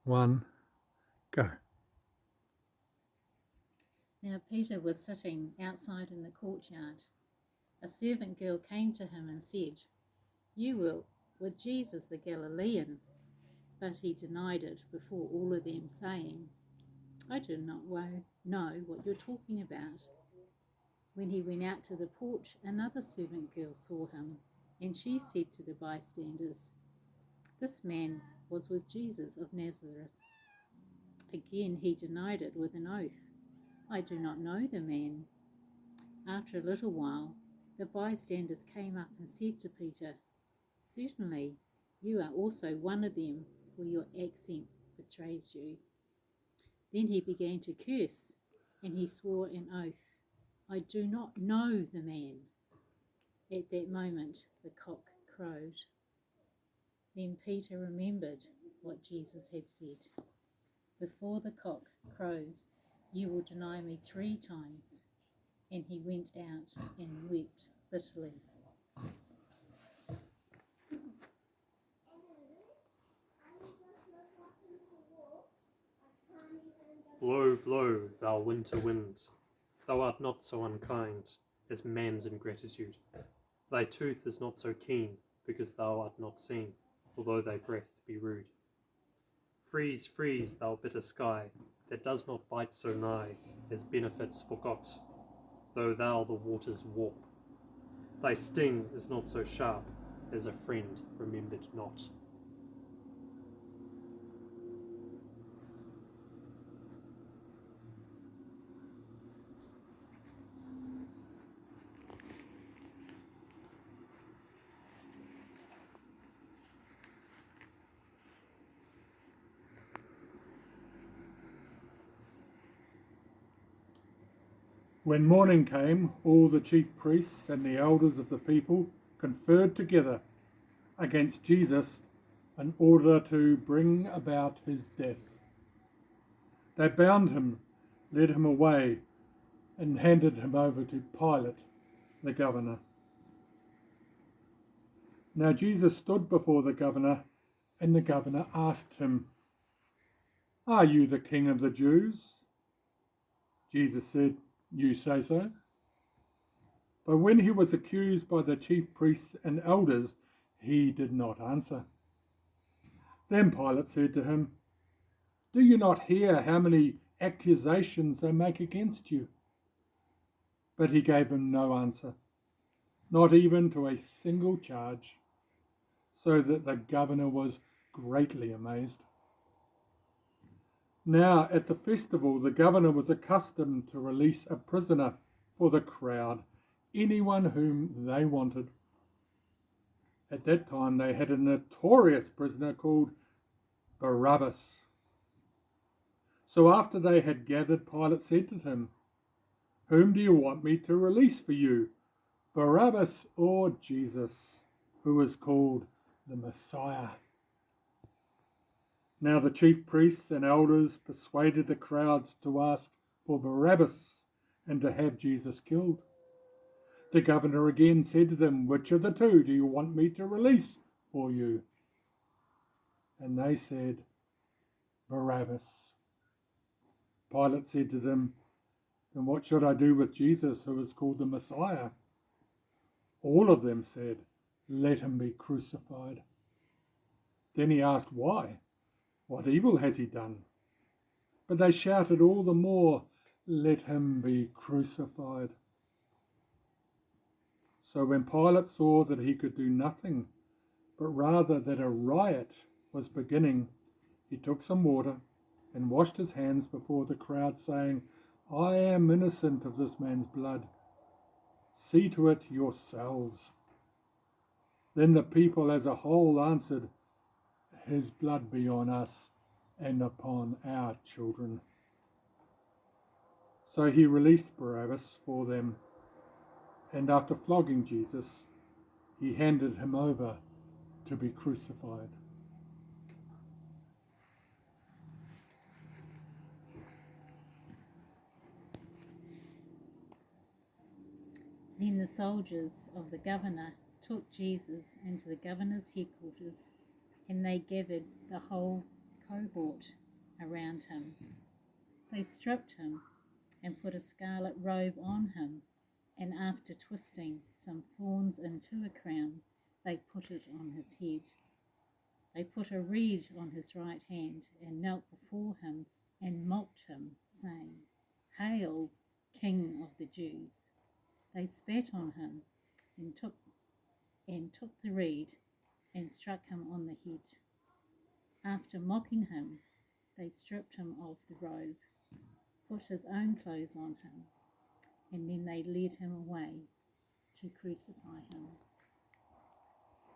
1, go. Now Peter was sitting outside in the courtyard. A servant girl came to him and said, "You were with Jesus the Galilean." But he denied it before all of them, saying, "I do not know what you're talking about." When he went out to the porch, another servant girl saw him, and she said to the bystanders, "This man was with Jesus of Nazareth." Again he denied it with an oath, "I do not know the man." After a little while, the bystanders came up and said to Peter, "Certainly, you are also one of them, for your accent betrays you." Then he began to curse, and he swore an oath, "I do not know the man." At that moment, the cock crowed. Then Peter remembered what Jesus had said, "Before the cock crows, you will deny me 3 times." And he went out and wept bitterly. Blow, blow, thou winter wind, thou art not so unkind as man's ingratitude. Thy tooth is not so keen, because thou art not seen, although thy breath be rude. Freeze, freeze, thou bitter sky, that does not bite so nigh as benefits forgot, though thou the waters warp. Thy sting is not so sharp as a friend remembered not. When morning came, all the chief priests and the elders of the people conferred together against Jesus in order to bring about his death. They bound him, led him away, and handed him over to Pilate, the governor. Now Jesus stood before the governor, and the governor asked him, "Are you the king of the Jews?" Jesus said, "You say so." But when he was accused by the chief priests and elders, he did not answer. Then Pilate said to him, "Do you not hear how many accusations they make against you?" But he gave him no answer, not even to a single charge, so that the governor was greatly amazed. Now at the festival, the governor was accustomed to release a prisoner for the crowd, anyone whom they wanted. At that time, they had a notorious prisoner called Barabbas. So after they had gathered, Pilate said to him, "Whom do you want me to release for you, Barabbas or Jesus, who is called the Messiah?" Now the chief priests and elders persuaded the crowds to ask for Barabbas and to have Jesus killed. The governor again said to them, "Which of the two do you want me to release for you?" And they said, "Barabbas." Pilate said to them, "Then what should I do with Jesus, who is called the Messiah?" All of them said, "Let him be crucified." Then he asked, "Why? What evil has he done?" But they shouted all the more, "Let him be crucified." So when Pilate saw that he could do nothing, but rather that a riot was beginning, he took some water and washed his hands before the crowd, saying, "I am innocent of this man's blood. See to it yourselves." Then the people as a whole answered, "His blood be on us and upon our children." So he released Barabbas for them, and after flogging Jesus, he handed him over to be crucified. Then the soldiers of the governor took Jesus into the governor's headquarters, and they gathered the whole cohort around him. They stripped him and put a scarlet robe on him, and after twisting some thorns into a crown, they put it on his head. They put a reed on his right hand and knelt before him and mocked him, saying, "Hail, King of the Jews!" They spat on him and took the reed and struck him on the head. After mocking him, they stripped him of the robe, put his own clothes on him, and then they led him away to crucify him.